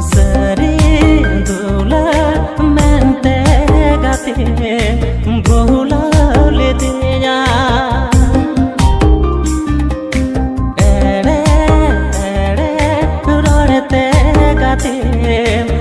sari dula mente gate bohula le dinya ere rorete gate